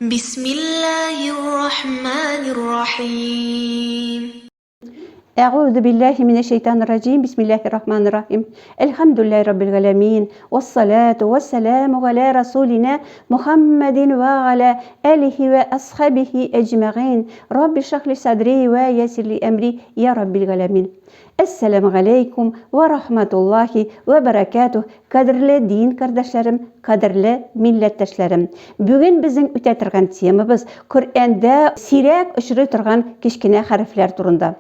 بسم الله الرحمن الرحيم. أعوذ بالله من الشيطان الرجيم. بسم الله الرحمن الرحيم. الحمد لله رب العالمين، والصلاة والسلام على رسولنا محمد وعلى آله وأصحابه أجمعين. رب اشرح لي صدري ويسر لي أمري يا رب العالمين. Assalamu alaikum ve rahmetullahi ve berekatuh. Kadirli din kardeşlerim, kadirli milletteşlerim. Bugün bizim öte turgan temamız Kur'an'da sirek uçurup turgan kichkina harfler turunda.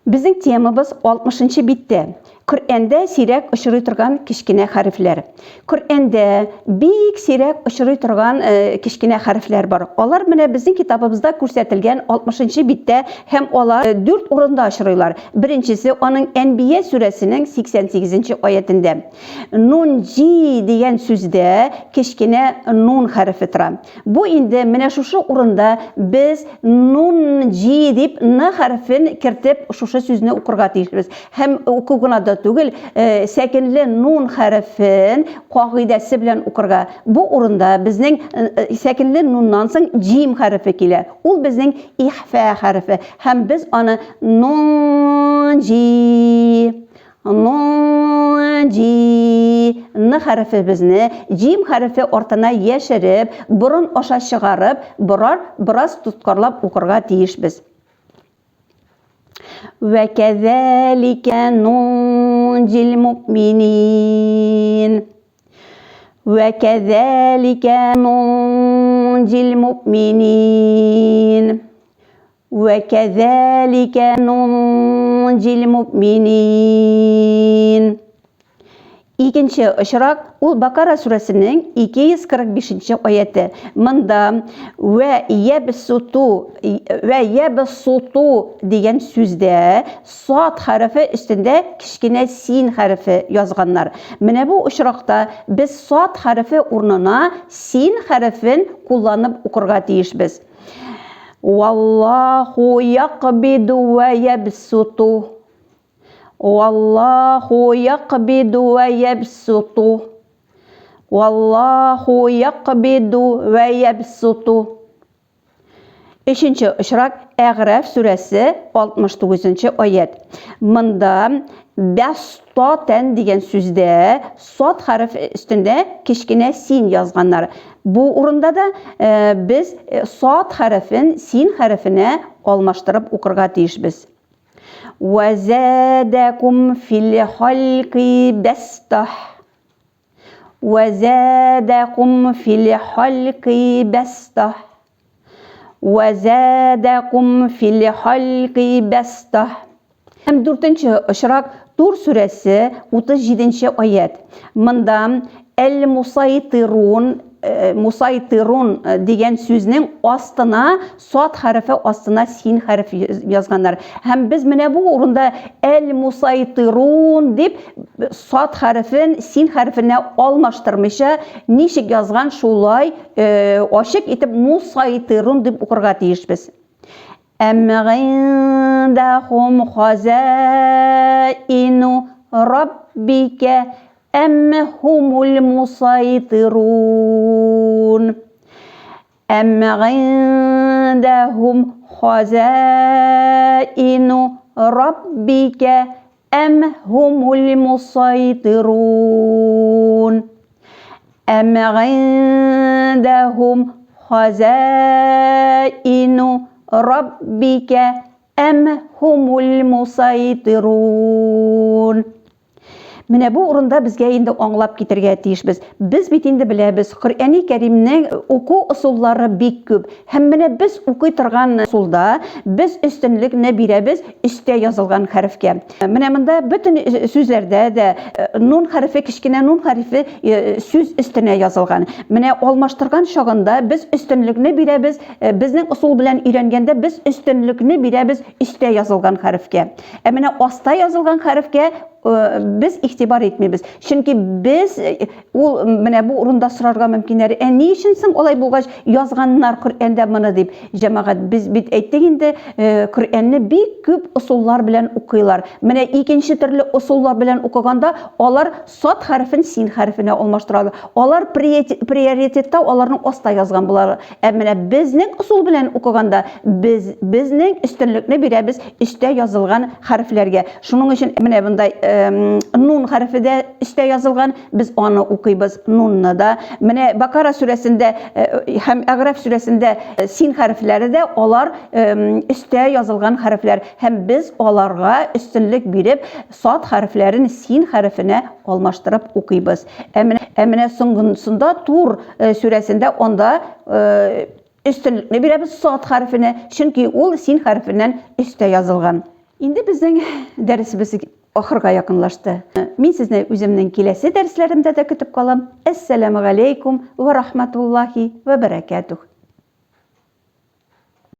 Bizim temamız 60. bitdi. Kur'an'da sirek uçurup turgan kichkina harfler. Kur'an'da bek sirek uçurup turgan kichkina harfler var. Onlar mine bizim kitabımızda ko'rsatilgan 60. bitde hem onlar 4 o'rinda uçuruyorlar. Birincisi onun Enbiya suresinin 88. oyatında. Nun ji degan so'zda kichkina nun harfi turadi. Bu endi mana shu o'rinda biz nun ji deb n harfini kiritib shu so'zni o'qirga tegishmiz. Hem o'qig'inada tugul sakinli nun harfin qoidasi bilan o'qirga. Bu o'rinda bizning sakinli nundan so'ng jim harfi keladi. U bizning ihfa harfi. Hem biz onu nun ji n harfi bizni jim harfi ortana yashirib, burun osha chiqarib, biroz tutqarlab o'qirga tegishmiz. وَكَذَلِكَ نُنْجِي الْمُؤْمِنِينَ وَكَذَلِكَ نُنْجِي الْمُؤْمِنِينَ وَكَذَلِكَ نُنْجِي الْمُؤْمِنِينَ. İkinci ışrak ul Bakara suresinin 245. ayeti. Mında ve yebsutu degan so'zda sod harfi üstünde kichkina sin harfi yozganlar. Mana bu ışrakta biz sod harfi o'rnina sin harfini qo'llanib o'qirga tegishmiz. Vallahu yaqbidu ve yebsutu. Vallahu yaqbidu ve yebsutu. Vallahu yaqbidu ve yebsutu. Üçüncü ışrak A'raf suresi 69. ayet. Mında bastoten degan so'zda sod harfi üstünde kichkina sin yozganlar. Bu o'rinda da biz sod harfini sin harfini almashtirib o'qirga tegishmiz. وَزَادَكُمْ فِي الْخَلْقِ بَسْطَةً وَزَادَكُمْ فِي الْخَلْقِ بَسْطَةً وَزَادَكُمْ فِي الْخَلْقِ بَسْطَةً. Hem 4. ışrak Tur suresi 37. ayet. Mında musaytirun degan so'zning ostına sod harfi ostına sin harfi yozganlar. Hem biz mana bu o'rinda musaytirun deb sod harfini sin harfini almashtirmisha nechik yozgan shulay oshik etib musaytirun deb o'qirga tegishmiz. Am indahum khazainu rabbika أم هم المسيطرون أم عندهم خزائن ربك أم هم المسيطرون أم عندهم خزائن ربك أم هم المسيطرون. Mana bu o'rinda bizga endi anglab ketirga tegishmiz. Biz bitindi bilamiz, Qur'oni Karimning o'quv usullari bek ko'p. Ham mana biz o'qiy turgan usulda biz ustunlikni beramiz ustda yozilgan harfga. Mana bunda butun so'zlarda da nun harfi, kichkina nun harfi so'z ustuna yozilgan. Mana almashtirgan chog'ida biz ustunlikni beramiz, bizning usul bilan o'rganganda biz ustunlikni beramiz ustda yozilgan harfga. Mana ostda yozilgan harfga biz игътибар итмибез. Чөнки biz ул менә бу урында сорарга мөмкиннәр. Ни өчен соң алай булгач язганнар Коръәндә моны дип? Җәмәгать, biz бит әйттек инде, Коръәнне бик күп усуллар белән укыйлар. Менә икенче төрле усуллар белән укыганда алар сад хәрфен син хәрфенә алмаштыралар. Алар приоритетта аларның аста язган булалар. Менә безнең усул белән укыганда безнең өстенлекне бирәбез өстә язылган хәрефләргә. Шуның өчен менә бундай нун хәрефе дә өстә язылган, без аны укыйбыз нунны да. Менә Бакара сүрәсендә һәм Әграф сүрәсендә син хәрефләре дә алар өстә язылган хәрефләр. Һәм без аларга өстенлек биреп сад хәрефләрен син хәрефенә алмаштырып укыйбыз. Менә соңгысында Тур сүрәсендә анда өстенлекне бирәбез сад хәрефенә, чөнки ул син хәрефеннән өстә язылган. Инде безнең дәресебез ахырга якынлашты. Мин сезне үземнең киләсе дәресләремдә дә көтеп калам. Ассаламу алейкум ва рахматуллахи ва баракатух.